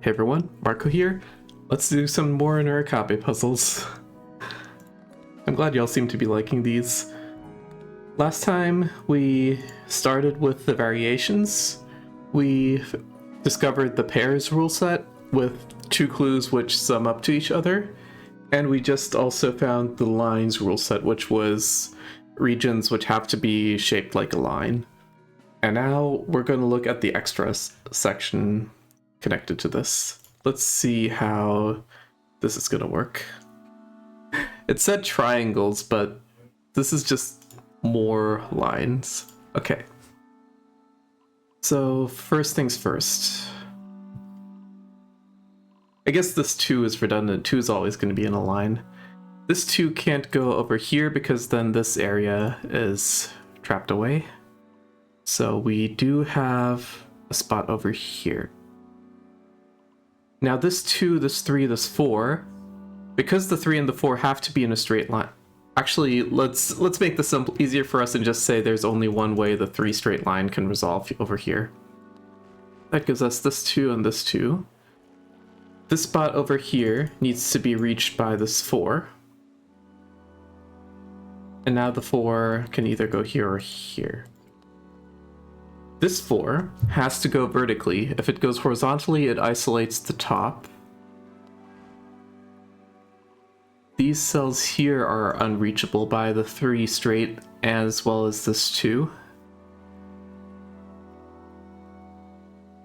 Hey everyone, Marco here. Let's do some more Nurikabe puzzles. I'm glad y'all seem to be liking these. Last time we started with the variations. We discovered the pairs rule set with 2 clues which sum up to each other. And we just also found the lines rule set, which was regions which have to be shaped like a line. And now we're going to look at the extras section connected to this. Let's see how this is going to work. It said triangles, but this is just more lines. Okay. So first things first. I guess this 2 is redundant. 2 is always going to be in a line. This 2 can't go over here because then this area is trapped away. So we do have a spot over here. Now this 2, this 3, this 4, because the 3 and the 4 have to be in a straight line. Actually, let's make this easier for us and just say there's only one way the 3 straight line can resolve over here. That gives us this 2 and this 2. This spot over here needs to be reached by this 4. And now the 4 can either go here or here. This 4 has to go vertically. If it goes horizontally, it isolates the top. These cells here are unreachable by the 3 straight, as well as this 2.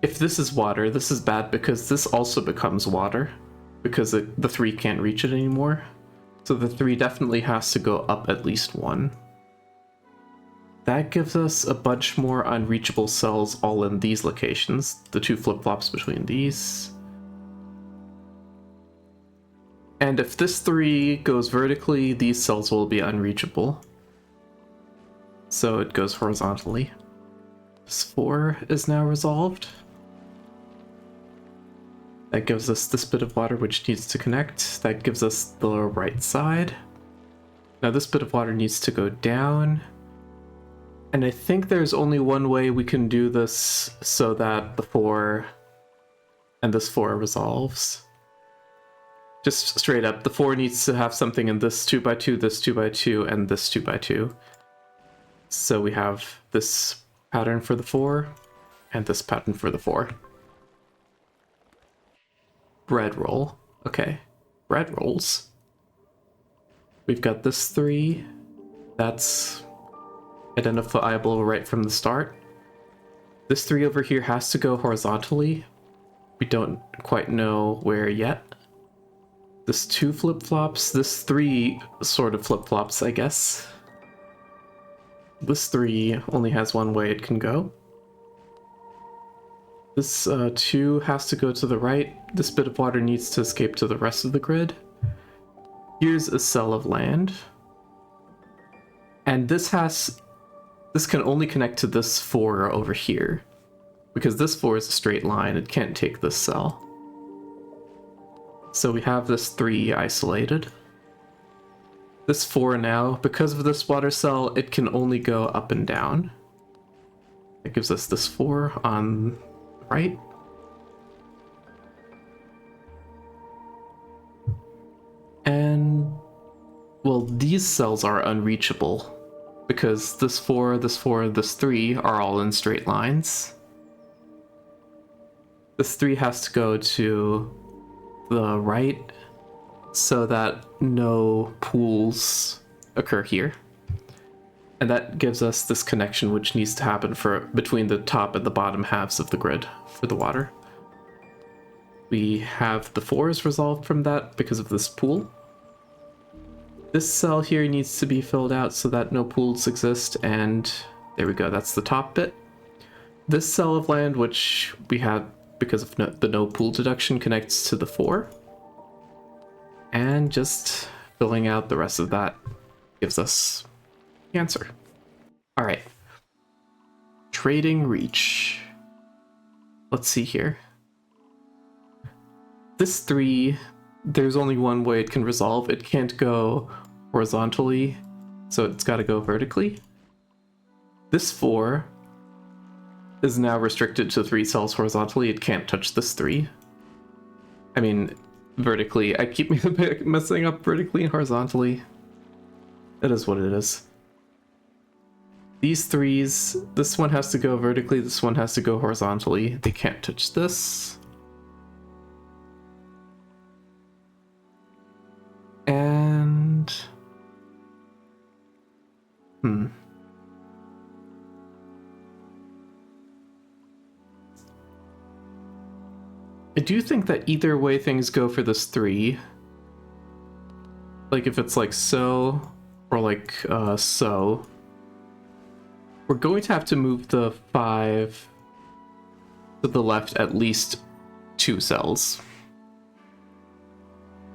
If this is water, this is bad because this also becomes water, because the 3 can't reach it anymore. So the 3 definitely has to go up at least 1. That gives us a bunch more unreachable cells all in these locations, the 2 flip-flops between these. And if this 3 goes vertically, these cells will be unreachable. So it goes horizontally. This 4 is now resolved. That gives us this bit of water which needs to connect. That gives us the right side. Now this bit of water needs to go down. And I think there's only one way we can do this so that the 4 and this 4 resolves. Just straight up, the 4 needs to have something in this 2x2, this 2x2, and this 2x2. So we have this pattern for the 4, and this pattern for the 4. Bread roll. Okay. Bread rolls. We've got this 3. That's identifiable right from the start. This 3 over here has to go horizontally. We don't quite know where yet. This 2 flip-flops, this 3 sort of flip-flops, I guess. This 3 only has one way it can go. This 2 has to go to the right. This bit of water needs to escape to the rest of the grid. Here's a cell of land. And this can only connect to this 4 over here. Because this 4 is a straight line, it can't take this cell. So we have this 3 isolated. This 4 now, because of this water cell, it can only go up and down. It gives us this 4 on the right. And, well, these cells are unreachable because this 4, this 4, this 3 are all in straight lines. This 3 has to go to the right so that no pools occur here. And that gives us this connection which needs to happen between the top and the bottom halves of the grid for the water. We have the 4s resolved from that because of this pool. This cell here needs to be filled out so that no pools exist, and there we go, that's the top bit. This cell of land, which we had because of the no pool deduction, connects to the 4. And just filling out the rest of that gives us the answer. Alright. Trading reach. Let's see here. This 3, there's only one way it can resolve. It can't go horizontally, so it's got to go vertically. This 4 is now restricted to 3 cells horizontally. It can't touch this 3. I mean, vertically. I keep messing up vertically and horizontally. It is what it is. These threes, this one has to go vertically, this one has to go horizontally. They can't touch this. And... I do think that either way things go for this 3. Like if it's like so, or like so, we're going to have to move the 5 to the left at least 2 cells.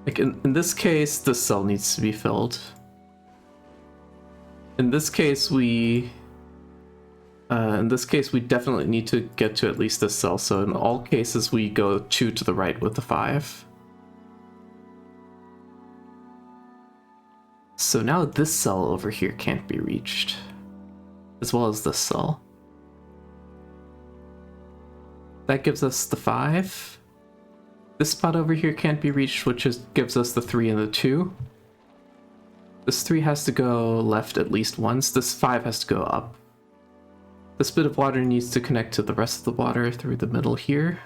Like in this case, this cell needs to be filled. In this case, we definitely need to get to at least this cell. So in all cases, we go 2 to the right with the 5. So now this cell over here can't be reached, as well as this cell. That gives us the 5. This spot over here can't be reached, which gives us the 3 and the 2. This 3 has to go left at least once. This 5 has to go up. This bit of water needs to connect to the rest of the water through the middle here.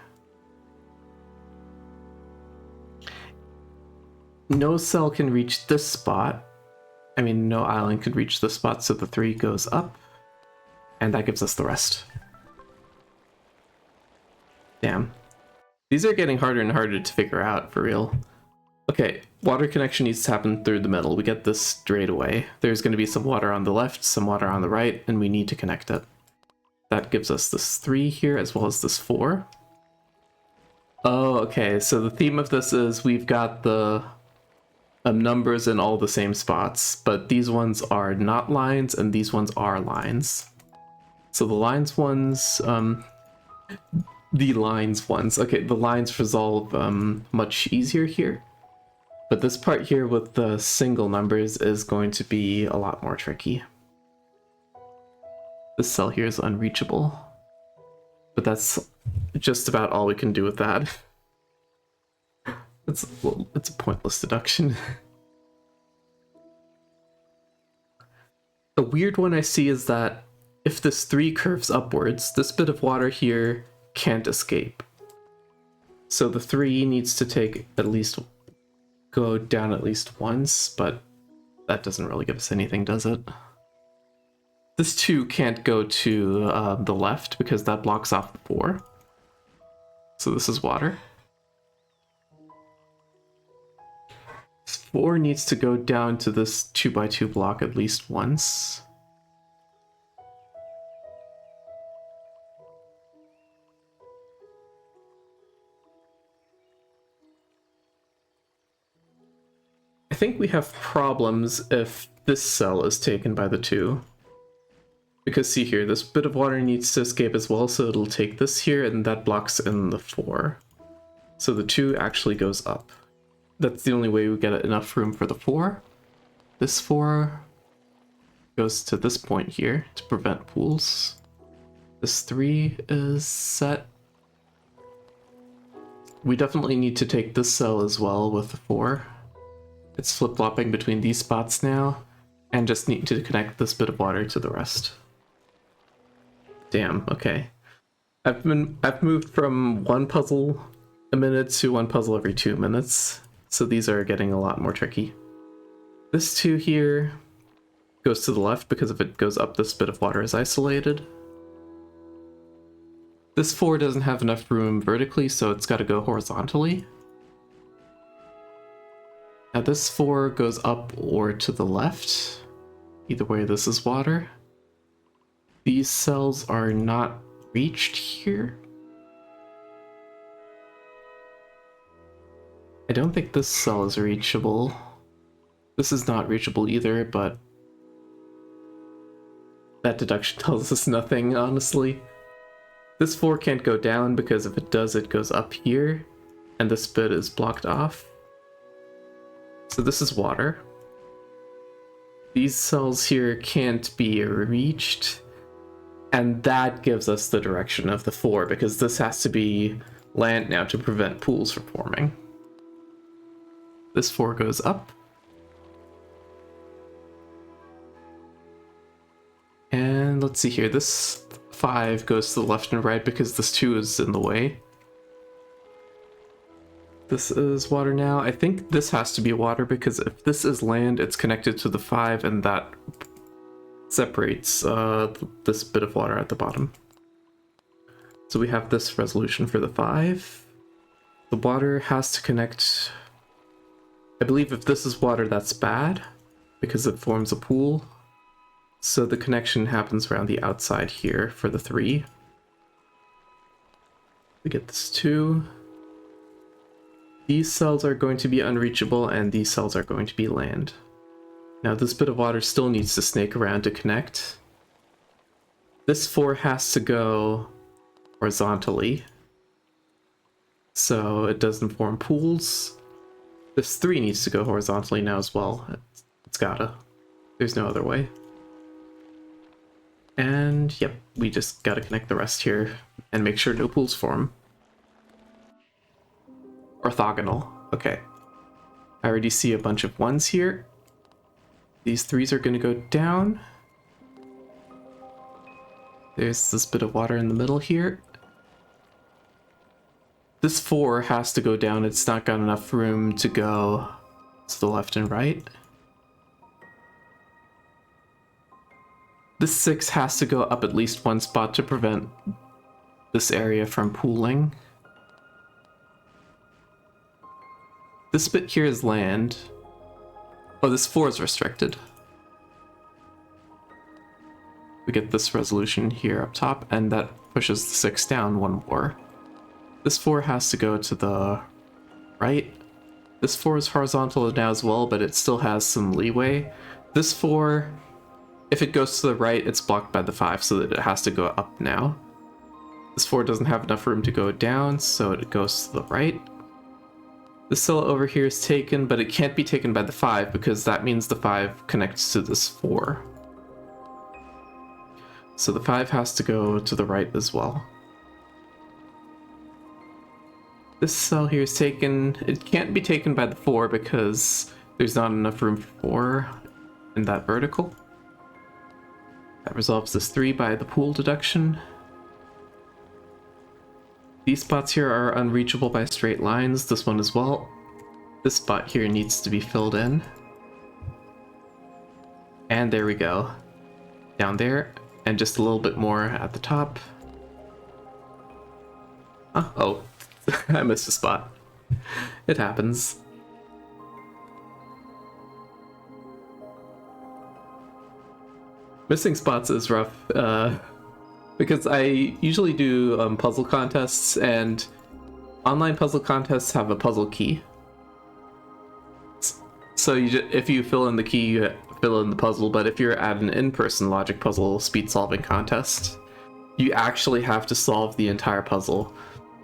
No cell can reach this spot. I mean, no island could reach this spot, so the 3 goes up. And that gives us the rest. Damn. These are getting harder and harder to figure out, for real. Okay, water connection needs to happen through the middle. We get this straight away. There's going to be some water on the left, some water on the right, and we need to connect it. That gives us this 3 here, as well as this 4. Oh, okay, so the theme of this is we've got the numbers in all the same spots, but these ones are not lines, and these ones are lines. So the lines ones, okay, the lines resolve much easier here. But this part here with the single numbers is going to be a lot more tricky. This cell here is unreachable, but that's just about all we can do with that. It's a pointless deduction. A weird one I see is that if this 3 curves upwards, this bit of water here can't escape. So the 3 needs to go down at least once, but that doesn't really give us anything, does it? This 2 can't go to the left because that blocks off the 4. So this is water. This 4 needs to go down to this 2x2 block at least once. I think we have problems if this cell is taken by the 2. Because see here, this bit of water needs to escape as well, so it'll take this here, and that blocks in the 4. So the 2 actually goes up. That's the only way we get enough room for the 4. This 4 goes to this point here to prevent pools. This 3 is set. We definitely need to take this cell as well with the 4. It's flip-flopping between these spots now, and just need to connect this bit of water to the rest. Damn, okay. I've moved from 1 puzzle a minute to 1 puzzle every 2 minutes, so these are getting a lot more tricky. This 2 here goes to the left because if it goes up, this bit of water is isolated. This 4 doesn't have enough room vertically, so it's got to go horizontally. Now this 4 goes up or to the left. Either way, this is water. These cells are not reached here. I don't think this cell is reachable. This is not reachable either, but that deduction tells us nothing, honestly. This 4 can't go down because if it does, it goes up here, and this bit is blocked off. So this is water. These cells here can't be reached, and that gives us the direction of the 4, because this has to be land now to prevent pools from forming. This 4 goes up. And let's see here, this 5 goes to the left and right because this 2 is in the way. This is water now. I think this has to be water because if this is land, it's connected to the 5 and that separates this bit of water at the bottom. So we have this resolution for the 5. The water has to connect. I believe if this is water, that's bad because it forms a pool. So the connection happens around the outside here for the 3. We get this 2. These cells are going to be unreachable and these cells are going to be land. Now this bit of water still needs to snake around to connect. This 4 has to go horizontally, so it doesn't form pools. This 3 needs to go horizontally now as well. It's gotta. There's no other way. And yep, we just gotta connect the rest here and make sure no pools form. Orthogonal. Okay. I already see a bunch of 1s here. These 3s are gonna go down. There's this bit of water in the middle here. This 4 has to go down. It's not got enough room to go to the left and right. This 6 has to go up at least 1 spot to prevent this area from pooling. This bit here is land. Oh, this 4 is restricted. We get this resolution here up top, and that pushes the 6 down 1 more. This 4 has to go to the right. This 4 is horizontal now as well, but it still has some leeway. This 4, if it goes to the right, it's blocked by the 5, so that it has to go up now. This 4 doesn't have enough room to go down, so it goes to the right. This cell over here is taken, but it can't be taken by the 5 because that means the 5 connects to this 4. So the 5 has to go to the right as well. This cell here is taken. It can't be taken by the 4 because there's not enough room for 4 in that vertical. That resolves this 3 by the pool deduction. These spots here are unreachable by straight lines, this one as well. This spot here needs to be filled in. And there we go. Down there, and just a little bit more at the top. Oh, I missed a spot. It happens. Missing spots is rough. Because I usually do puzzle contests, and online puzzle contests have a puzzle key. So if you fill in the key, you fill in the puzzle, but if you're at an in-person logic puzzle speed solving contest, you actually have to solve the entire puzzle.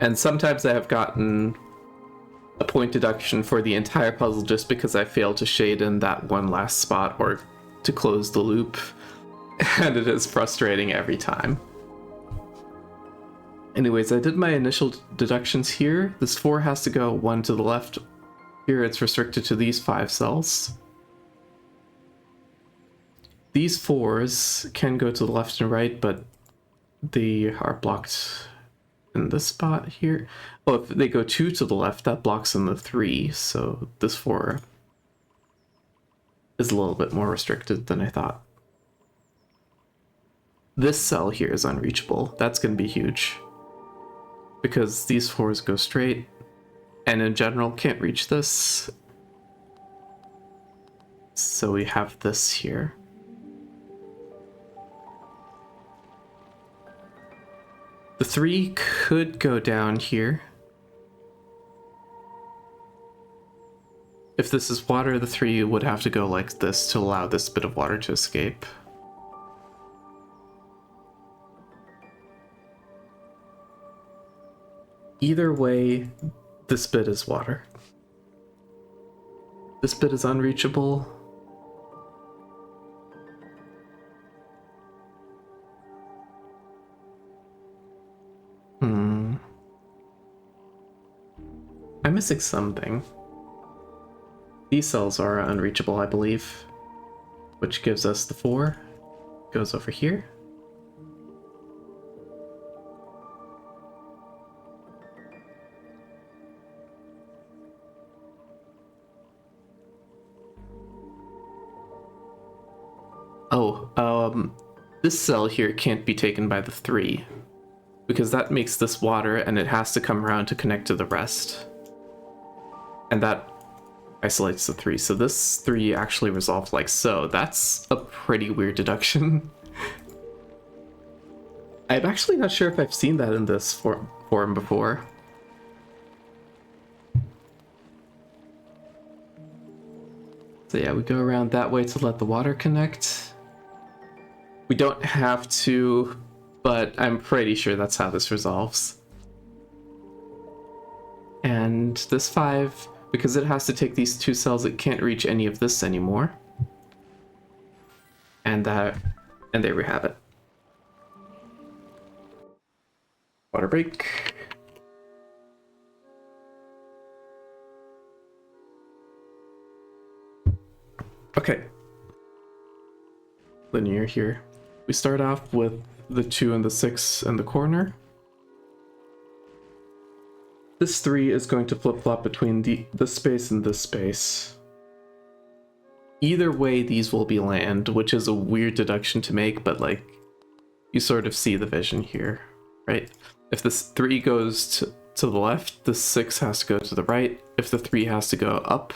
And sometimes I have gotten a point deduction for the entire puzzle just because I failed to shade in that one last spot or to close the loop, and it is frustrating every time. Anyways, I did my initial deductions here. This 4 has to go 1 to the left. Here it's restricted to these 5 cells. These 4s can go to the left and right, but they are blocked in this spot here. Oh, if they go 2 to the left, that blocks in the 3, so this 4 is a little bit more restricted than I thought. This cell here is unreachable. That's going to be huge, because these 4s go straight, and in general can't reach this. So we have this here. The 3 could go down here. If this is water, the 3 would have to go like this to allow this bit of water to escape. Either way, this bit is water. This bit is unreachable. I'm missing something. These cells are unreachable, I believe, which gives us the 4. Goes over here. Oh, this cell here can't be taken by the 3, because that makes this water and it has to come around to connect to the rest. And that isolates the 3, so this 3 actually resolved like so. That's a pretty weird deduction. I'm actually not sure if I've seen that in this form before. So yeah, we go around that way to let the water connect. We don't have to, but I'm pretty sure that's how this resolves. And this 5, because it has to take these 2 cells, it can't reach any of this anymore. And there we have it. Water break. Okay. Linear here. We start off with the 2 and the 6 in the corner. This 3 is going to flip-flop between this space and this space. Either way, these will be land, which is a weird deduction to make, but like, you sort of see the vision here, right? If this 3 goes to the left, the 6 has to go to the right. If the 3 has to go up,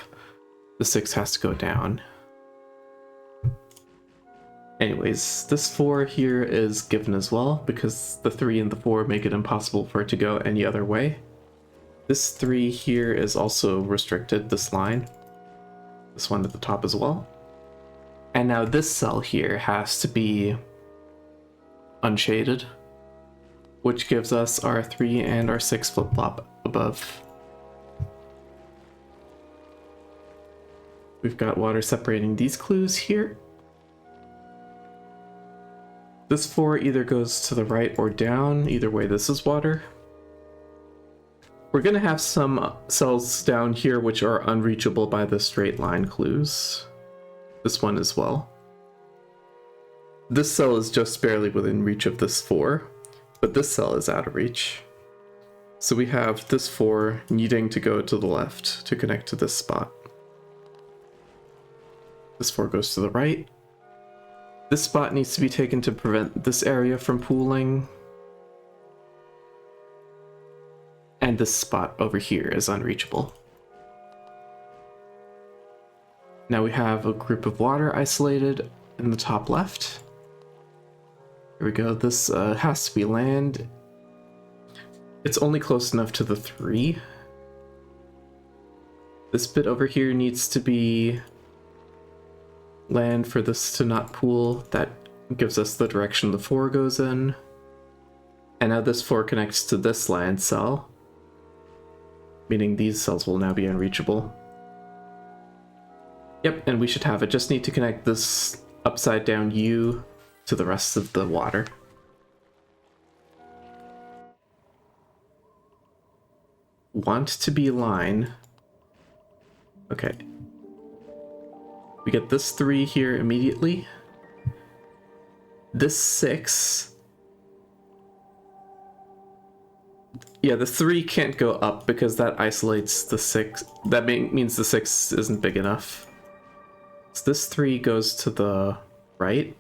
the 6 has to go down. Anyways, this 4 here is given as well, because the 3 and the 4 make it impossible for it to go any other way. This 3 here is also restricted, this line. This one at the top as well. And now this cell here has to be unshaded, which gives us our 3 and our 6 flip-flop above. We've got water separating these clues here. This 4 either goes to the right or down. Either way, this is water. We're going to have some cells down here which are unreachable by the straight line clues. This one as well. This cell is just barely within reach of this 4, but this cell is out of reach. So we have this 4 needing to go to the left to connect to this spot. This 4 goes to the right. This spot needs to be taken to prevent this area from pooling. And this spot over here is unreachable. Now we have a group of water isolated in the top left. Here we go. This has to be land. It's only close enough to the 3. This bit over here needs to be land for this to not pool. That gives us the direction the 4 goes in. And now this 4 connects to this land cell, meaning these cells will now be unreachable. Yep, and we should have it. Just need to connect this upside down U to the rest of the water. Want to be line. Okay. We get this 3 here immediately. This 6. Yeah, the 3 can't go up because that isolates the 6. That means the 6 isn't big enough. So this 3 goes to the right.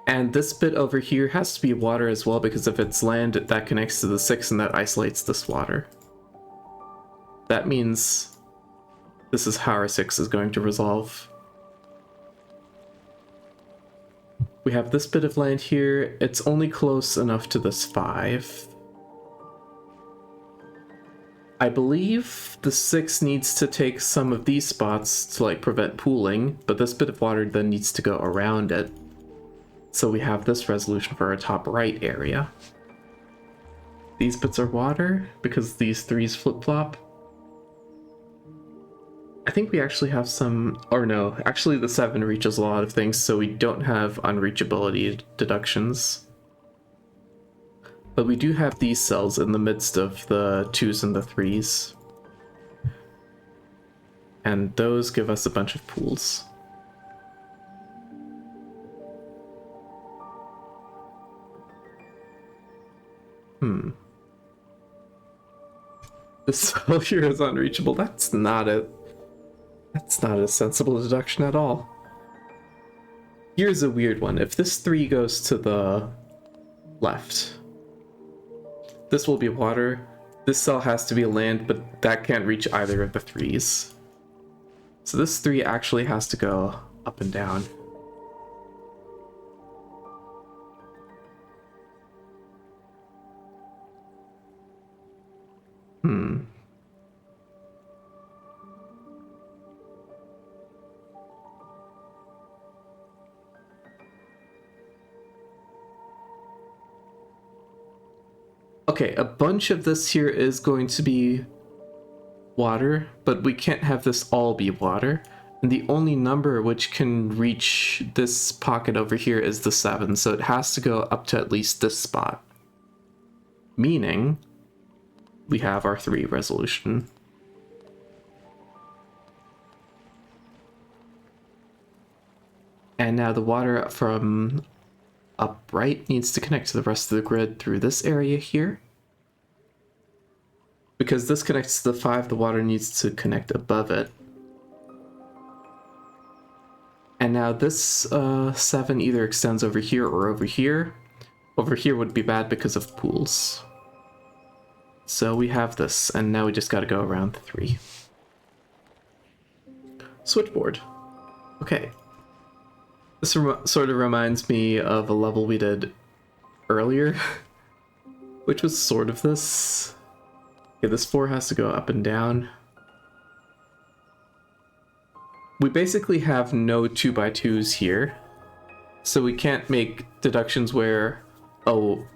And this bit over here has to be water as well, because if it's land, that connects to the 6 and that isolates this water. That means this is how our 6 is going to resolve. We have this bit of land here. It's only close enough to this 5. I believe the 6 needs to take some of these spots to like prevent pooling, but this bit of water then needs to go around it. So we have this resolution for our top right area. These bits are water because these 3s flip-flop. I think we actually have some, or no, actually the 7 reaches a lot of things, so we don't have unreachability deductions. But we do have these cells in the midst of the 2s and the 3s. and those give us a bunch of pools. This cell here is unreachable. That's not a sensible deduction at all. Here's a weird one. If this 3 goes to the left, this will be water. This cell has to be land, but that can't reach either of the 3s. So this 3 actually has to go up and down. Okay, a bunch of this here is going to be water, but we can't have this all be water. And the only number which can reach this pocket over here is the 7, so it has to go up to at least this spot. Meaning, we have our 3 resolution. And now the water from upright needs to connect to the rest of the grid through this area here. Because this connects to the 5, the water needs to connect above it. And now this 7 either extends over here or over here. Over here would be bad because of pools. So we have this, and now we just gotta go around the 3. Switchboard. Okay. This sort of reminds me of a level we did earlier, which was sort of this. Okay, this 4 has to go up and down. We basically have no 2x2s here, so we can't make deductions where, oh,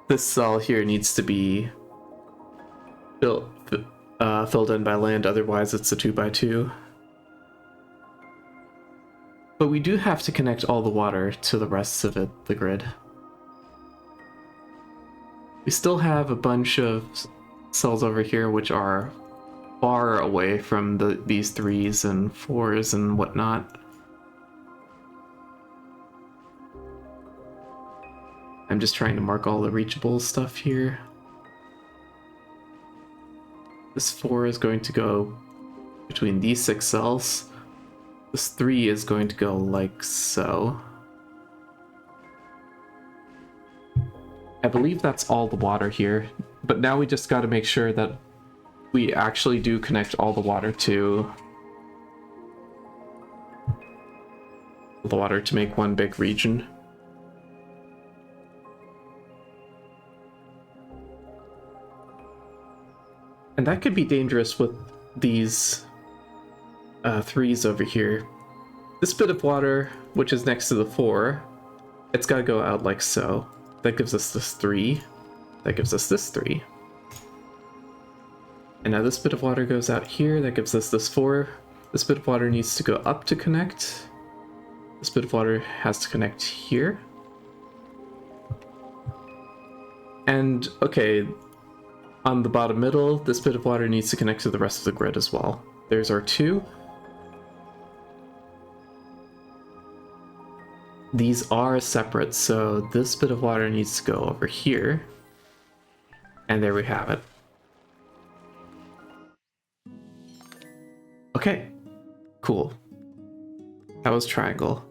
this cell here needs to be filled in by land, otherwise it's a 2x2. But we do have to connect all the water to the rest of the grid. We still have a bunch of cells over here which are far away from these 3s and 4s and whatnot. I'm just trying to mark all the reachable stuff here. This 4 is going to go between these 6 cells. This 3 is going to go like so. I believe that's all the water here, but now we just got to make sure that we actually do connect all the water to make one big region. And that could be dangerous with these 3s over here. This bit of water, which is next to the 4, it's got to go out like so. That gives us this 3. That gives us this 3. And now this bit of water goes out here. That gives us this 4. This bit of water needs to go up to connect. This bit of water has to connect here. And, okay, on the bottom middle, this bit of water needs to connect to the rest of the grid as well. There's our 2. These are separate, so this bit of water needs to go over here. And there we have it. Okay, cool. That was Triangle.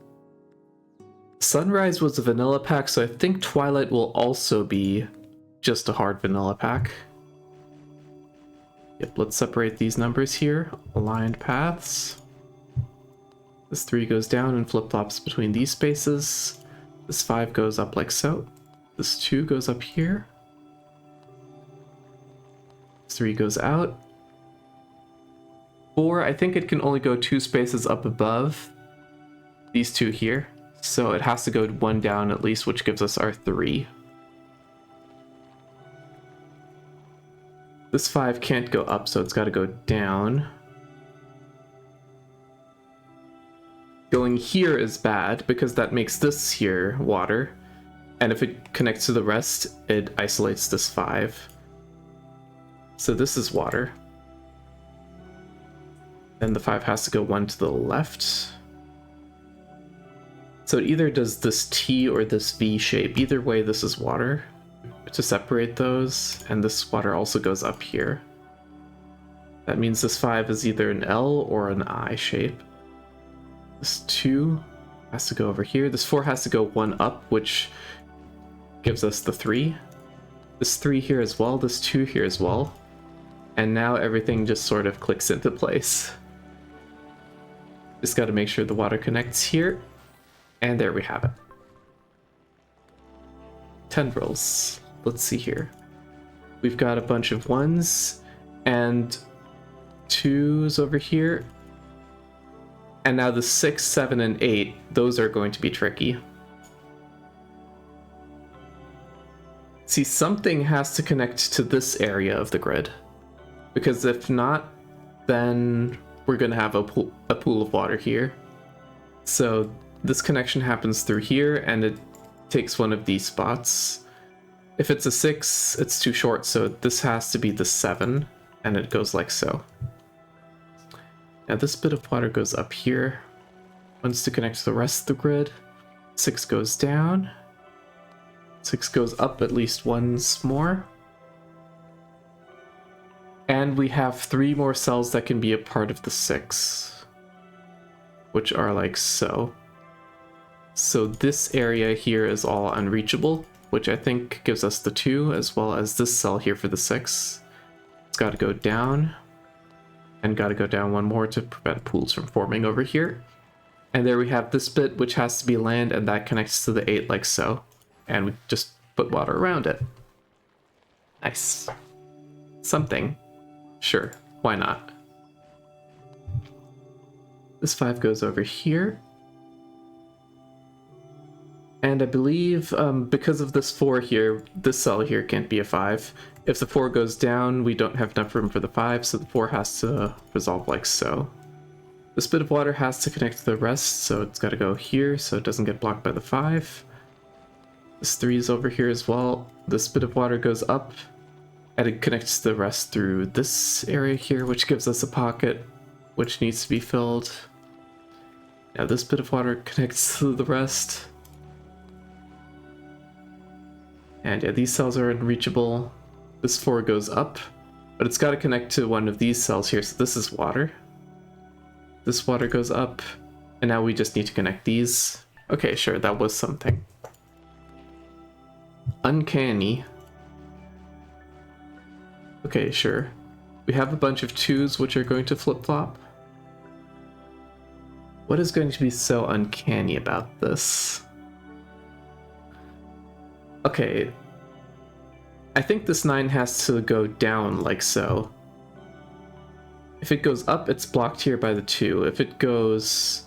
Sunrise was a vanilla pack, so I think Twilight will also be just a hard vanilla pack. Yep, let's separate these numbers here. Aligned paths. This 3 goes down and flip-flops between these spaces. This 5 goes up like so. This 2 goes up here. This 3 goes out. 4, I think it can only go 2 spaces up above these 2 here. So it has to go 1 down at least, which gives us our 3. This 5 can't go up, so it's got to go down. Going here is bad, because that makes this here water. And if it connects to the rest, it isolates this 5. So this is water. Then the 5 has to go 1 to the left. So it either does this T or this V shape. Either way, this is water to separate those, and this water also goes up here. That means this 5 is either an L or an I shape. This 2 has to go over here. This 4 has to go 1 up, which gives us the 3. This 3 here as well, this 2 here as well. And now everything just sort of clicks into place. Just got to make sure the water connects here. And there we have it. Tendrils. Let's see here. We've got a bunch of 1s and 2s over here. And now the 6, 7, and 8, those are going to be tricky. See, something has to connect to this area of the grid. Because if not, then we're going to have a pool of water here. So this connection happens through here, and it takes one of these spots. If it's a 6, it's too short, so this has to be the 7, and it goes like so. Now this bit of water goes up here, wants to connect to the rest of the grid. 6 goes down. 6 goes up at least once more. And we have 3 more cells that can be a part of the 6, which are like so. So this area here is all unreachable, which I think gives us the 2, as well as this cell here for the 6. It's got to go down, and got to go down 1 more to prevent pools from forming over here. And there we have this bit, which has to be land, and that connects to the 8 like so. And we just put water around it. Nice. Something. Sure, why not? This 5 goes over here. And I believe because of this 4 here, this cell here can't be a 5. If the 4 goes down, we don't have enough room for the 5, so the 4 has to resolve like so. This bit of water has to connect to the rest, so it's got to go here so it doesn't get blocked by the 5. This 3 is over here as well. This bit of water goes up, and it connects to the rest through this area here, which gives us a pocket, which needs to be filled. Now this bit of water connects to the rest. And yeah, these cells are unreachable. This 4 goes up, but it's got to connect to one of these cells here, so this is water. This water goes up, and now we just need to connect these. Okay, sure, that was something. Uncanny. Okay, sure. We have a bunch of 2s which are going to flip-flop. What is going to be so uncanny about this? Okay. I think this 9 has to go down like so. If it goes up, it's blocked here by the 2. If it goes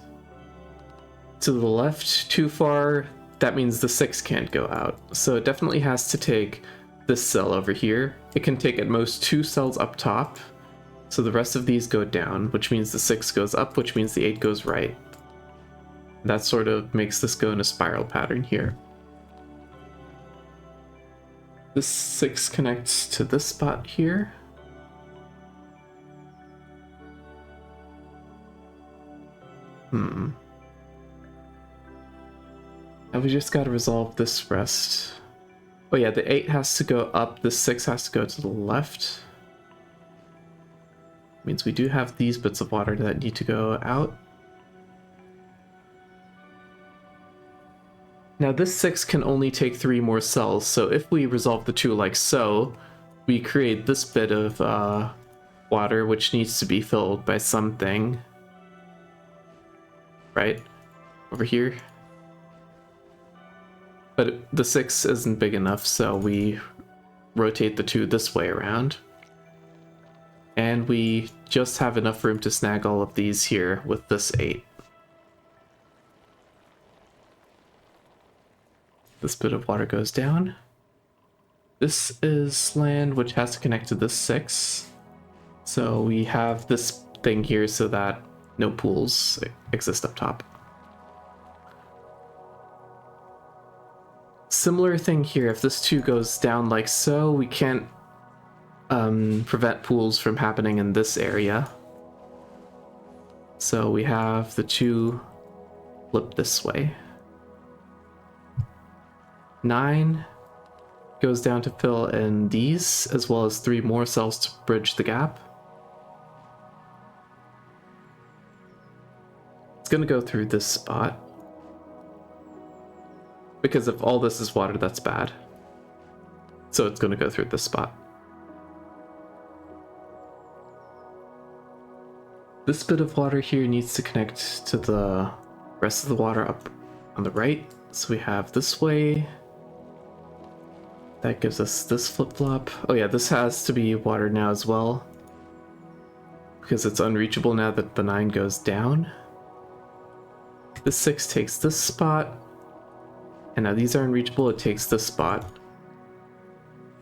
to the left too far, that means the 6 can't go out. So it definitely has to take this cell over here. It can take at most 2 cells up top. So the rest of these go down, which means the 6 goes up, which means the 8 goes right. That sort of makes this go in a spiral pattern here. This 6 connects to this spot here. Now we just gotta resolve this rest. Oh yeah, the 8 has to go up, the 6 has to go to the left. Means we do have these bits of water that need to go out. Now this 6 can only take 3 more cells, so if we resolve the 2 like so, we create this bit of water which needs to be filled by something. Right? Over here. But the 6 isn't big enough, so we rotate the 2 this way around. And we just have enough room to snag all of these here with this 8. This bit of water goes down. This is land which has to connect to this 6. So we have this thing here so that no pools exist up top. Similar thing here, if this 2 goes down like so, we can't prevent pools from happening in this area. So we have the 2 flip this way. 9 goes down to fill in these, as well as 3 more cells to bridge the gap. It's gonna go through this spot. Because if all this is water, that's bad. So it's gonna go through this spot. This bit of water here needs to connect to the rest of the water up on the right. So we have this way. That gives us this flip-flop. Oh yeah, this has to be water now as well, because it's unreachable now that the 9 goes down. This 6 takes this spot, and now these are unreachable, it takes this spot.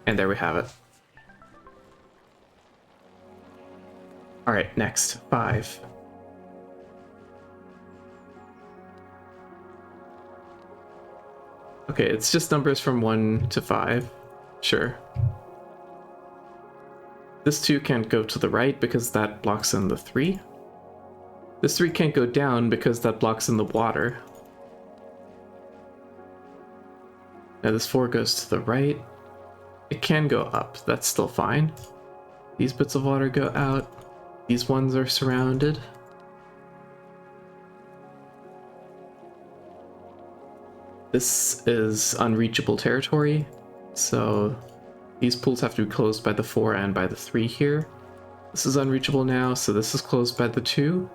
And there we have it. Alright, next, 5. Okay, it's just numbers from 1 to 5. Sure. This 2 can't go to the right because that blocks in the 3. This 3 can't go down because that blocks in the water. Now this 4 goes to the right. It can go up, that's still fine. These bits of water go out. These ones are surrounded. This is unreachable territory, so these pools have to be closed by the 4 and by the 3 here. This is unreachable now, so this is closed by the 2.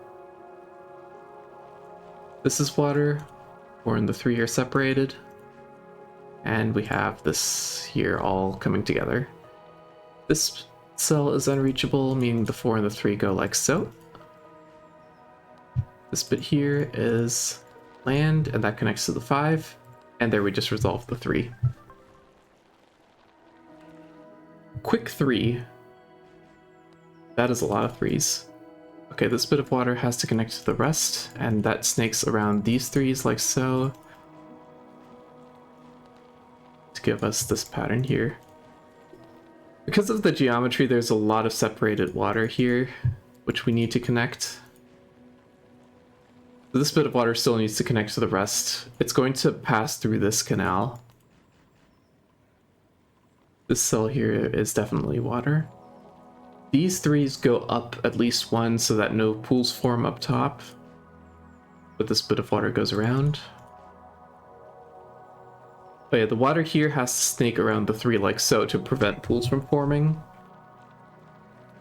This is water, 4 and the 3 are separated. And we have this here all coming together. This cell is unreachable, meaning the 4 and the 3 go like so. This bit here is land, and that connects to the 5. And there we just resolved the 3. Quick 3. That is a lot of 3s. Okay, this bit of water has to connect to the rest, and that snakes around these 3s like so. To give us this pattern here. Because of the geometry, there's a lot of separated water here, which we need to connect. This bit of water still needs to connect to the rest. It's going to pass through this canal. This cell here is definitely water. These 3s go up at least 1 so that no pools form up top. But this bit of water goes around. But yeah, the water here has to snake around the 3 like so to prevent pools from forming.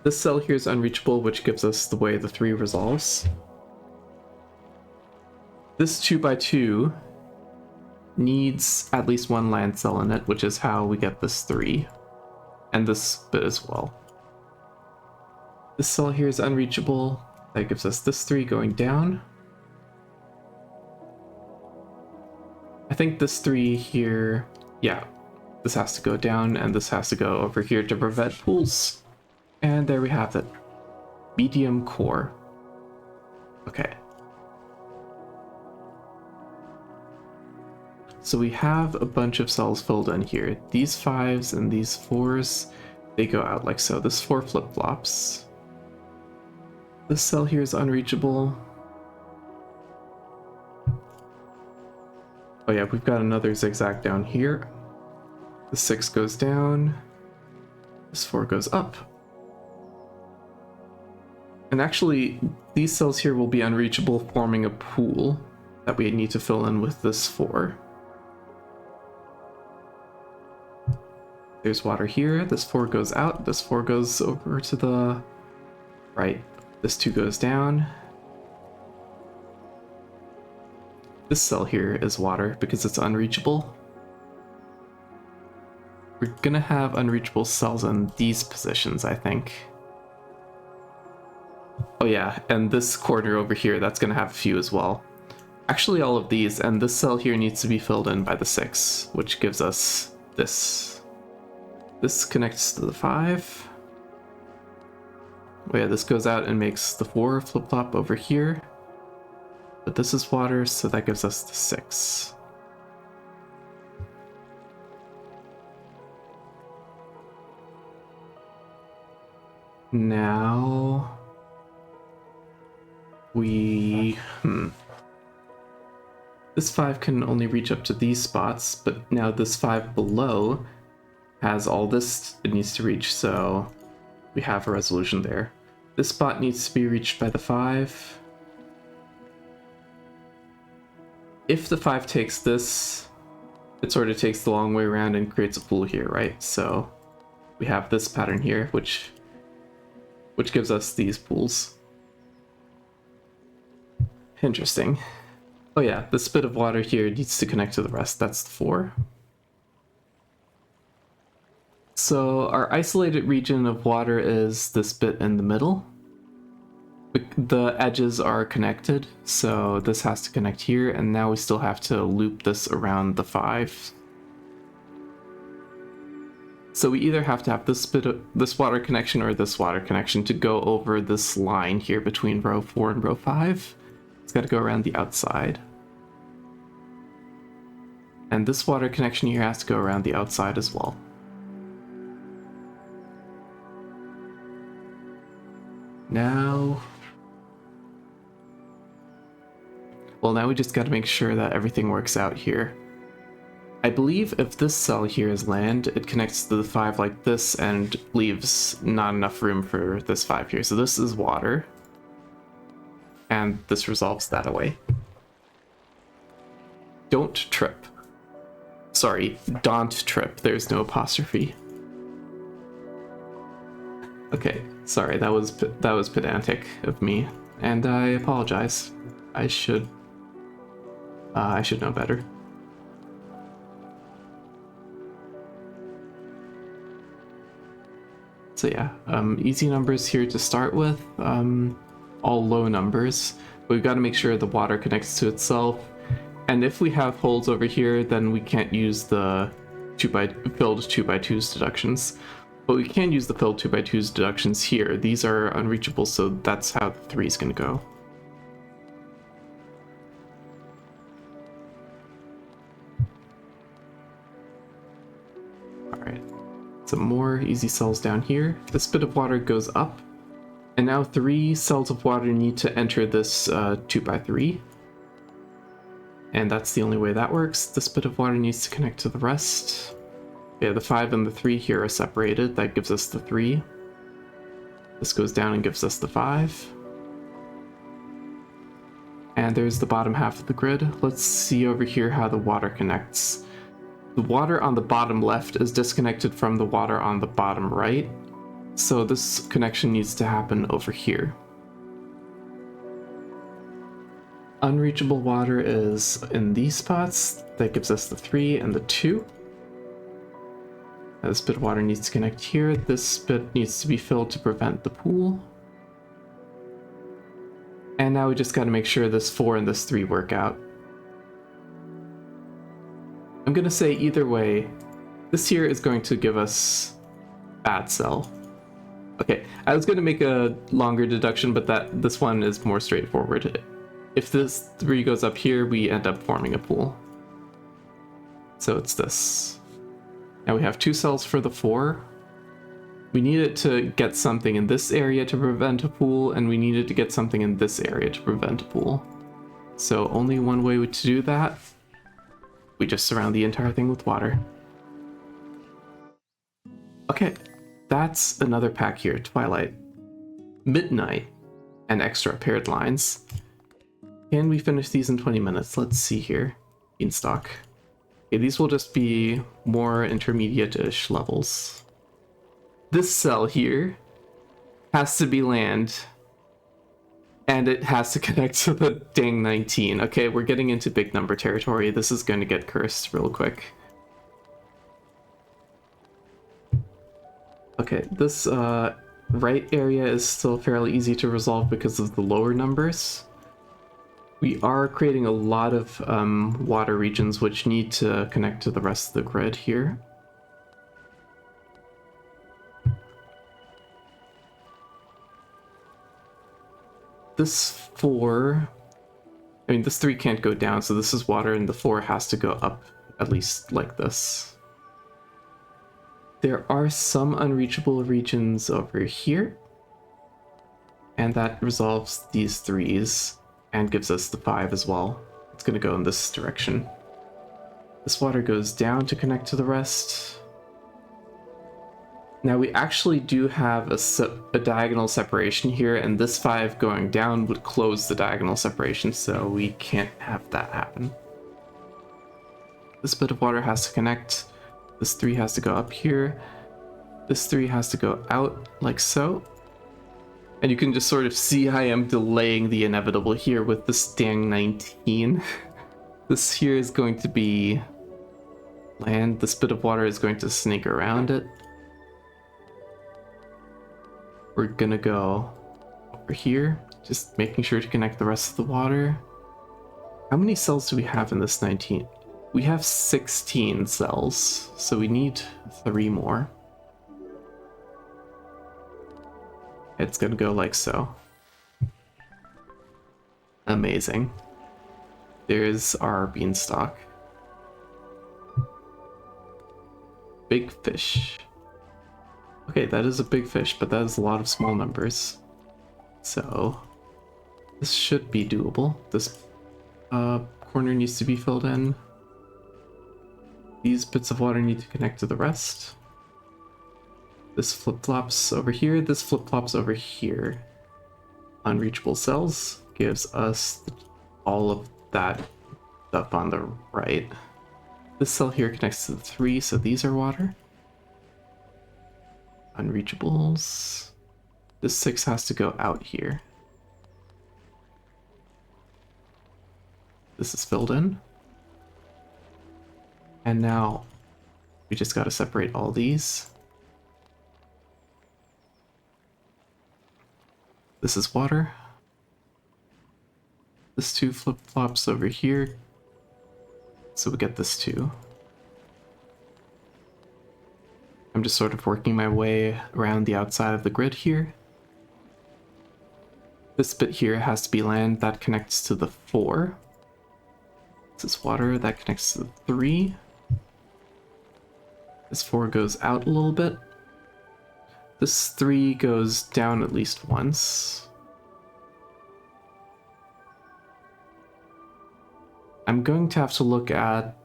This cell here is unreachable, which gives us the way the 3 resolves. This 2x2 needs at least 1 land cell in it, which is how we get this 3. And this bit as well. This cell here is unreachable. That gives us this 3 going down. I think this 3 here, yeah, this has to go down and this has to go over here to prevent pools. And there we have it. Medium core. Okay. So we have a bunch of cells filled in here. These 5s and these 4s, they go out like so. This 4 flip-flops. This cell here is unreachable. Oh yeah, we've got another zigzag down here. The 6 goes down. This 4 goes up. And actually, these cells here will be unreachable, forming a pool that we need to fill in with this 4. There's water here. This 4 goes out. This 4 goes over to the right. This 2 goes down. This cell here is water because it's unreachable. We're gonna have unreachable cells in these positions, I think. Oh yeah, and this corner over here, that's gonna have a few as well. Actually, all of these, and this cell here needs to be filled in by the 6, which gives us this. This connects to the 5. Oh yeah, this goes out and makes the 4 flip-flop over here. But this is water, so that gives us the 6. Now This 5 can only reach up to these spots, but now this 5 below has all this it needs to reach, so we have a resolution there. This spot needs to be reached by the 5. If the 5 takes this, it sort of takes the long way around and creates a pool here, right? So we have this pattern here, which gives us these pools. Interesting. Oh yeah, this bit of water here needs to connect to the rest. That's the 4. So our isolated region of water is this bit in the middle. The edges are connected, so this has to connect here, and now we still have to loop this around the 5. So we either have to have this bit of this water connection or this water connection to go over this line here between row 4 and row 5. It's got to go around the outside. And this water connection here has to go around the outside as well. Now we just got to make sure that everything works out here. I believe if this cell here is land, it connects to the 5 like this and leaves not enough room for this 5 here. So this is water, and this resolves that away. Don't trip. Sorry, don't trip. There's no apostrophe. Okay, sorry, that was pedantic of me, and I apologize. I should know better. So yeah, easy numbers here to start with, all low numbers. We've got to make sure the water connects to itself, and if we have holes over here, then we can't use the filled 2x2's deductions. But we can use the filled 2x2's deductions here. These are unreachable, so that's how the 3 is going to go. Alright, some more easy cells down here. This bit of water goes up, and now 3 cells of water need to enter this 2x3. And that's the only way that works. This bit of water needs to connect to the rest. Yeah, the 5 and the 3 here are separated. That gives us the 3. This goes down and gives us the 5. And there's the bottom half of the grid. Let's see over here how the water connects. The water on the bottom left is disconnected from the water on the bottom right. So this connection needs to happen over here. Unreachable water is in these spots. That gives us the 3 and the 2. This bit of water needs to connect here. This bit needs to be filled to prevent the pool. And now we just got to make sure this 4 and this 3 work out. I'm going to say either way, this here is going to give us bad cell. Okay, I was going to make a longer deduction, but this one is more straightforward. If this 3 goes up here, we end up forming a pool. So it's this. Now we have 2 cells for the 4. We need it to get something in this area to prevent a pool, and we needed to get something in this area to prevent a pool. So only one way to do that. We just surround the entire thing with water. Okay, that's another pack here, Twilight. Midnight and extra paired lines. Can we finish these in 20 minutes? Let's see here. Beanstalk. Okay, these will just be more intermediate-ish levels. This cell here has to be land, and it has to connect to the dang 19. Okay, we're getting into big number territory. This is going to get cursed real quick. Okay, this right area is still fairly easy to resolve because of the lower numbers. We are creating a lot of water regions which need to connect to the rest of the grid here. This 4, I mean this 3 can't go down, so this is water, and the 4 has to go up at least like this. There are some unreachable regions over here. And that resolves these 3s and gives us the 5 as well. It's going to go in this direction. This water goes down to connect to the rest. Now we actually do have a diagonal separation here, and this 5 going down would close the diagonal separation, so we can't have that happen. This bit of water has to connect. This 3 has to go up here. This 3 has to go out like so. And you can just sort of see I am delaying the inevitable here with the Stang 19. This here is going to be land. This bit of water is going to snake around it. We're gonna go over here, just making sure to connect the rest of the water. How many cells do we have in this 19? We have 16 cells, so we need 3 more. It's gonna go like so. Amazing. There's our beanstalk. Big fish. Okay, that is a big fish, but that is a lot of small numbers. So this should be doable. This corner needs to be filled in. These bits of water need to connect to the rest. This flip-flops over here, this flip-flops over here. Unreachable cells gives us all of that stuff on the right. This cell here connects to the 3, so these are water. Unreachables. This 6 has to go out here. This is filled in. And now we just gotta separate all these. This is water. This 2 flip-flops over here. So we get this 2. I'm just sort of working my way around the outside of the grid here. This bit here has to be land. That connects to the 4. This is water. That connects to the 3. This 4 goes out a little bit. This 3 goes down at least once. I'm going to have to look at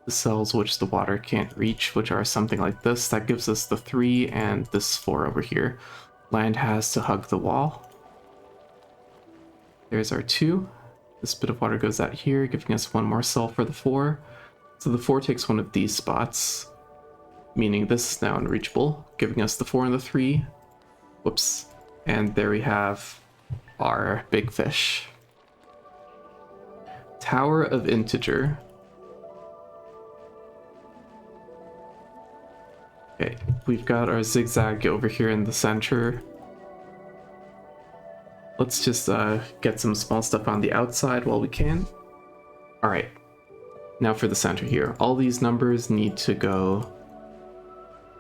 the cells which the water can't reach, which are something like this. That gives us the 3 and this 4 over here. Land has to hug the wall. There's our 2. This bit of water goes out here, giving us 1 more cell for the 4. So the 4 takes one of these spots, meaning this is now unreachable, giving us the 4 and the 3. Whoops. And there we have our big fish. Tower of Integer. Okay, we've got our zigzag over here in the center. Let's just get some small stuff on the outside while we can. Alright, now for the center here. All these numbers need to go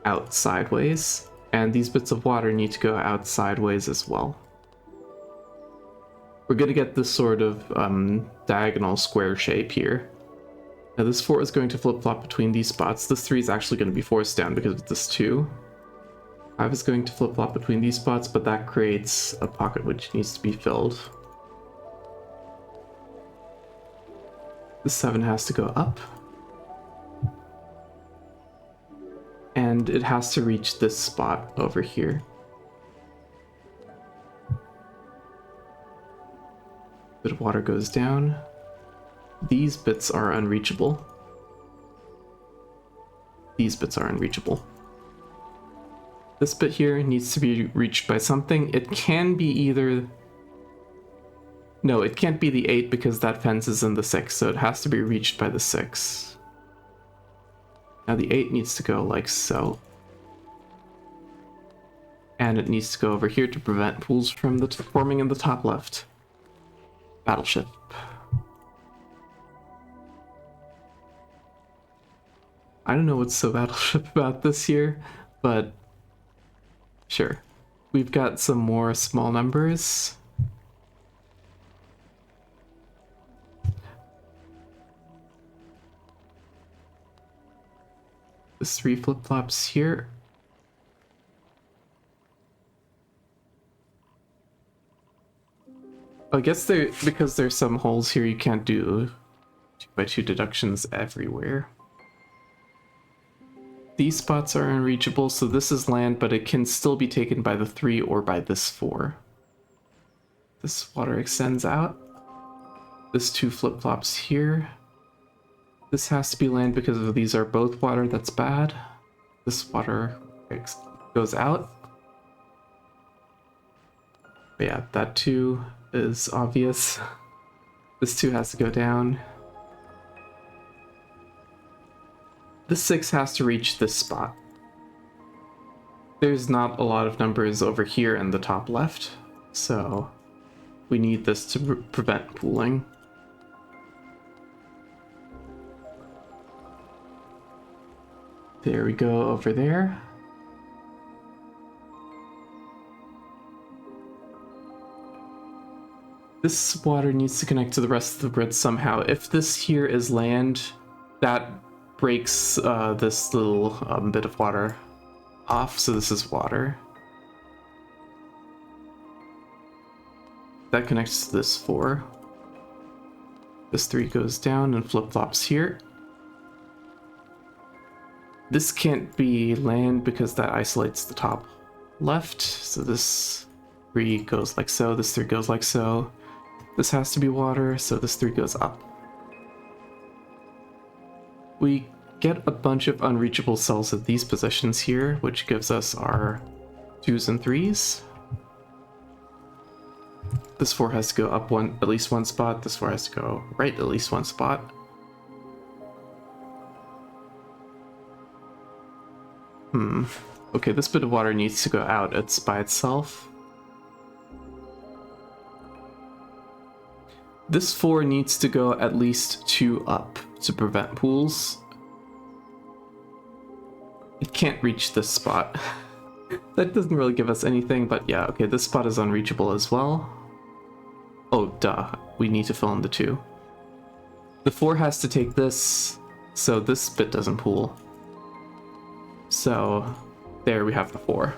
out sideways, and these bits of water need to go out sideways as well. We're going to get this sort of diagonal square shape here. Now this 4 is going to flip-flop between these spots. This 3 is actually going to be forced down because of this 2. 5 is going to flip-flop between these spots, but that creates a pocket which needs to be filled. The 7 has to go up. And it has to reach this spot over here. Bit of water goes down. These bits are unreachable. These bits are unreachable. This bit here needs to be reached by something. It can be either... No, it can't be the 8 because that fence is in the 6, so it has to be reached by the 6. Now the 8 needs to go like so. And it needs to go over here to prevent pools from forming in the top left. Battleship. I don't know what's so battleship about this here, but sure. We've got some more small numbers. This 3 flip-flops here. I guess because there's some holes here, you can't do 2x2 deductions everywhere. These spots are unreachable, so this is land, but it can still be taken by the 3 or by this 4. This water extends out. This 2 flip-flops here. This has to be land because of these are both water, that's bad. This water goes out. But yeah, that 2 is obvious. This 2 has to go down. This 6 has to reach this spot. There's not a lot of numbers over here in the top left, so we need this to prevent pooling. There we go over there. This water needs to connect to the rest of the grid somehow. If this here is land, that breaks this little bit of water off, so this is water. That connects to this 4. This 3 goes down and flip-flops here. This can't be land because that isolates the top left, so this 3 goes like so, this 3 goes like so. This has to be water, so this 3 goes up. We get a bunch of unreachable cells at these positions here, which gives us our 2s and 3s. This 4 has to go up at least one spot, this 4 has to go right at least one spot. Okay, this bit of water needs to go out, it's by itself. This 4 needs to go at least 2 up to prevent pools. It can't reach this spot. That doesn't really give us anything, but yeah, okay, this spot is unreachable as well. Oh, duh, we need to fill in the 2. The 4 has to take this, so this bit doesn't pool. So, there we have the 4.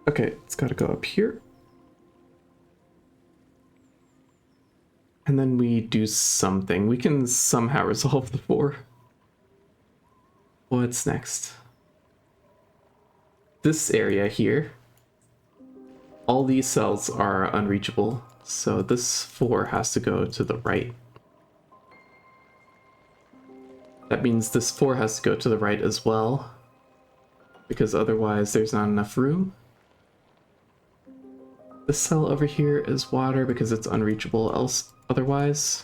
Okay, it's gotta go up here. And then we do something. We can somehow resolve the 4. What's next? This area here, all these cells are unreachable, so this 4 has to go to the right. That means this 4 has to go to the right as well, because otherwise there's not enough room. This cell over here is water because it's unreachable otherwise.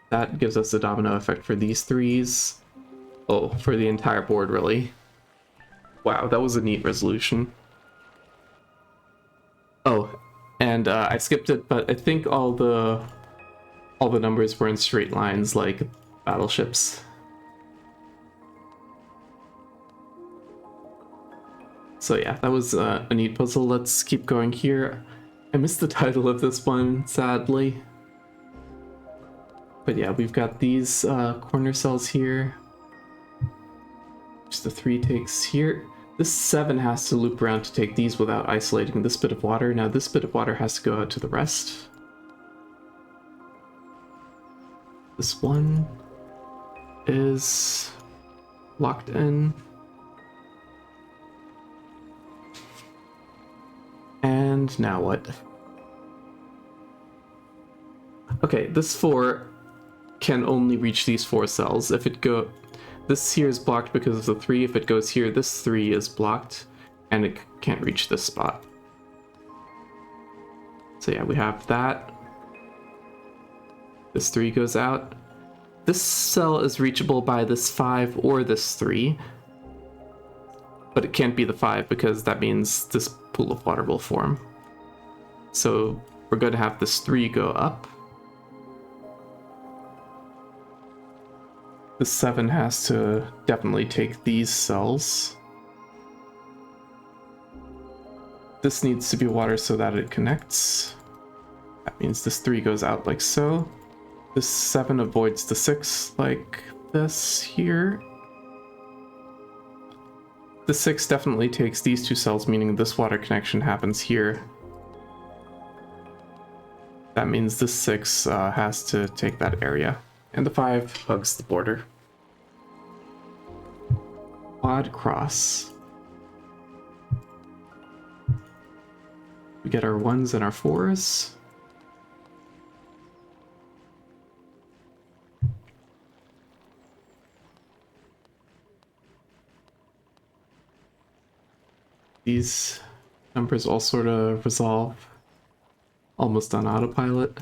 That gives us a domino effect for these 3s. Oh, for the entire board, really. Wow, that was a neat resolution. Oh, and I skipped it, but I think all the numbers were in straight lines, like battleships. So yeah, that was a neat puzzle. Let's keep going here. I missed the title of this one, sadly. But yeah, we've got these corner cells here, which the 3 takes here. This 7 has to loop around to take these without isolating this bit of water. Now this bit of water has to go out to the rest. This 1 is locked in. And now what? Okay, this 4 can only reach these 4 cells. If it this here is blocked because of the 3. If it goes here, this 3 is blocked, and it can't reach this spot. So yeah, we have that. This 3 goes out. This cell is reachable by this 5 or this 3. But it can't be the 5 because that means this pool of water will form. So we're going to have this 3 go up. The 7 has to definitely take these cells. This needs to be water so that it connects. That means this 3 goes out like so. This 7 avoids the 6 like this here. The 6 definitely takes these 2 cells, meaning this water connection happens here. That means this 6 has to take that area. And the 5 hugs the border. Quad cross. We get our 1s and our 4s. These numbers all sort of resolve almost on autopilot.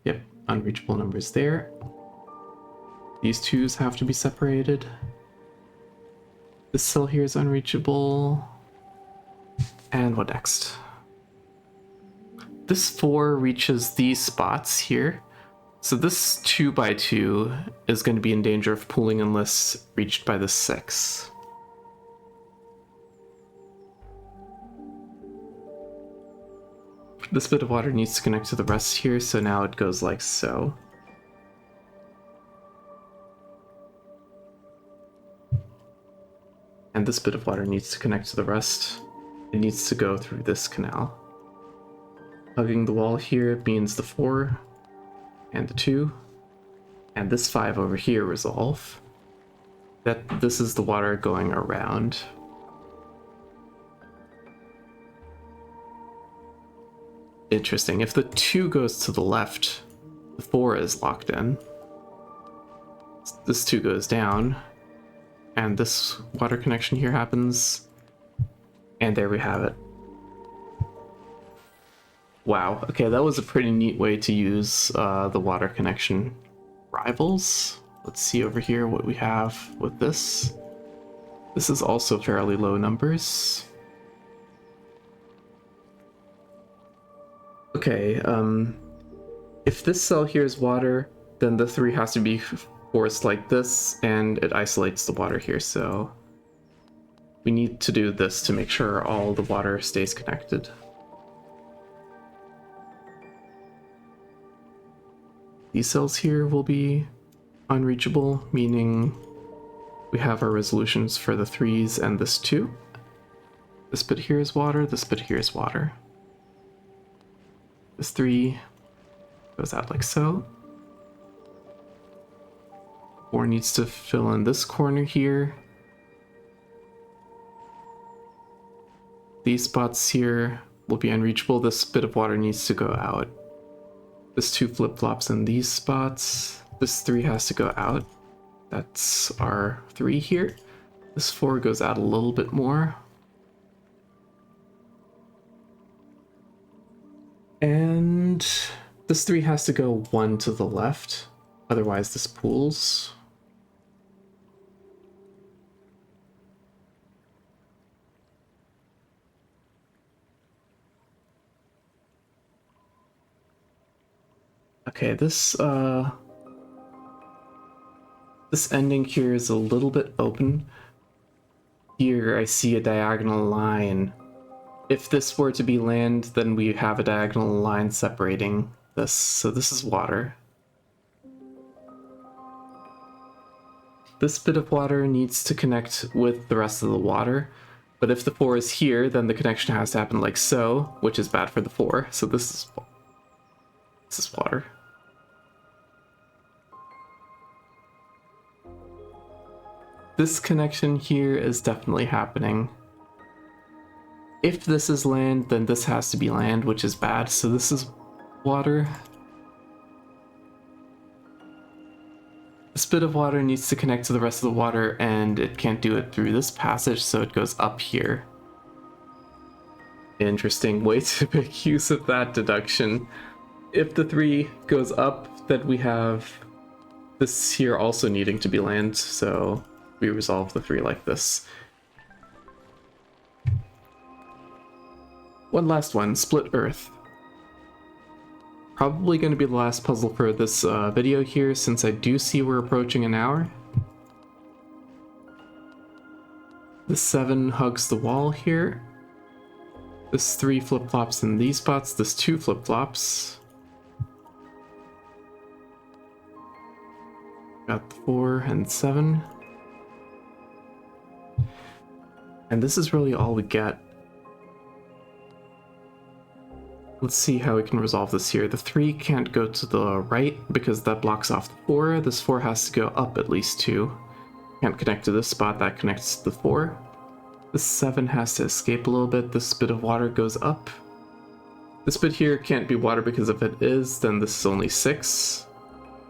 Yep, unreachable numbers there. These 2s have to be separated. This cell here is unreachable. And what next? This 4 reaches these spots here. So this 2x2 is going to be in danger of pooling unless reached by the 6. This bit of water needs to connect to the rest here, so now it goes like so. And this bit of water needs to connect to the rest. It needs to go through this canal. Hugging the wall here means the 4 and the 2 and this 5 over here resolve. This is the water going around. Interesting. If the 2 goes to the left, the 4 is locked in. This 2 goes down, and this water connection here happens, and there we have it. Wow, okay, that was a pretty neat way to use the water connection rivals. Let's see over here what we have with this. This is also fairly low numbers. Okay, if this cell here is water, then the 3 has to be forced like this, and it isolates the water here, so we need to do this to make sure all the water stays connected. These cells here will be unreachable, meaning we have our resolutions for the 3s and this 2. This bit here is water, this bit here is water. This 3 goes out like so. 4 needs to fill in this corner here. These spots here will be unreachable. This bit of water needs to go out. This 2 flip-flops in these spots. This 3 has to go out. That's our 3 here. This 4 goes out a little bit more. And this 3 has to go 1 to the left. Otherwise this pools. Okay, this ending here is a little bit open. Here I see a diagonal line. If this were to be land, then we have a diagonal line separating this. So this is water. This bit of water needs to connect with the rest of the water. But if the 4 is here, then the connection has to happen like so, which is bad for the 4. So this is water. This connection here is definitely happening. If this is land, then this has to be land, which is bad. So this is water. This bit of water needs to connect to the rest of the water, and it can't do it through this passage, so it goes up here. Interesting way to make use of that deduction. If the 3 goes up, then we have this here also needing to be land, so we resolve the 3 like this. One last one, Split Earth. Probably going to be the last puzzle for this video here, since I do see we're approaching an hour. The 7 hugs the wall here. This 3 flip-flops in these spots, this 2 flip-flops. Got the 4 and 7. And this is really all we get. Let's see how we can resolve this here. The 3 can't go to the right because that blocks off the 4. This 4 has to go up at least 2. Can't connect to this spot, that connects to the 4. The 7 has to escape a little bit. This bit of water goes up. This bit here can't be water because if it is, then this is only 6.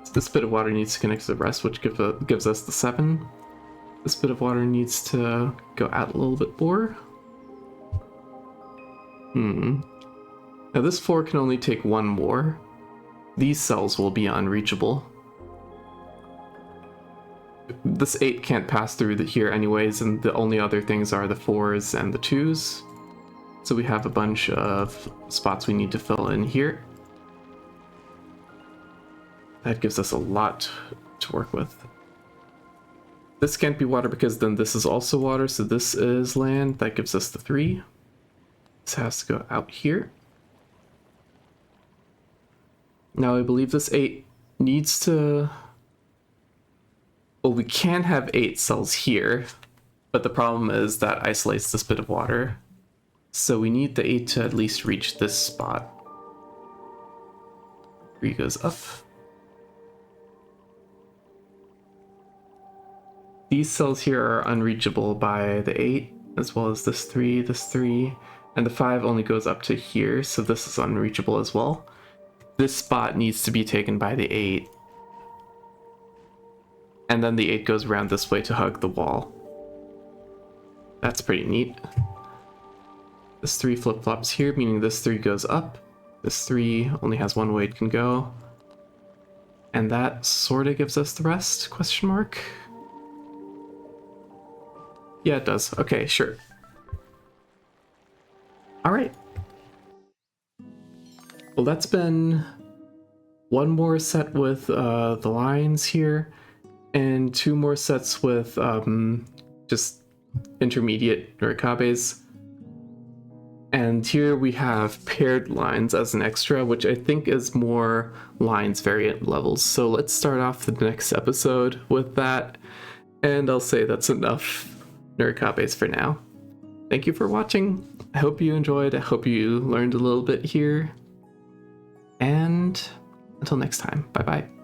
So this bit of water needs to connect to the rest, which gives us the 7. This bit of water needs to go out a little bit more. Now this 4 can only take 1 more. These cells will be unreachable. This 8 can't pass through here anyways, and the only other things are the 4s and the 2s. So we have a bunch of spots we need to fill in here. That gives us a lot to work with. This can't be water because then this is also water, so this is land. That gives us the 3. This has to go out here. Now I believe this 8 needs to... Well, we can have 8 cells here, but the problem is that isolates this bit of water. So we need the 8 to at least reach this spot. 3 goes up. These cells here are unreachable by the 8, as well as this 3, and the 5 only goes up to here, so this is unreachable as well. This spot needs to be taken by the 8. And then the 8 goes around this way to hug the wall. That's pretty neat. This 3 flip-flops here, meaning this 3 goes up. This 3 only has 1 way it can go. And that sorta gives us the rest, question mark? Yeah, it does. Okay, sure. Alright. Well, that's been one more set with the lines here, and 2 more sets with just intermediate Nurikabes. And here we have paired lines as an extra, which I think is more lines variant levels. So let's start off the next episode with that, and I'll say that's enough Nurikabes for now. Thank you for watching. I hope you enjoyed. I hope you learned a little bit here. And until next time, bye bye.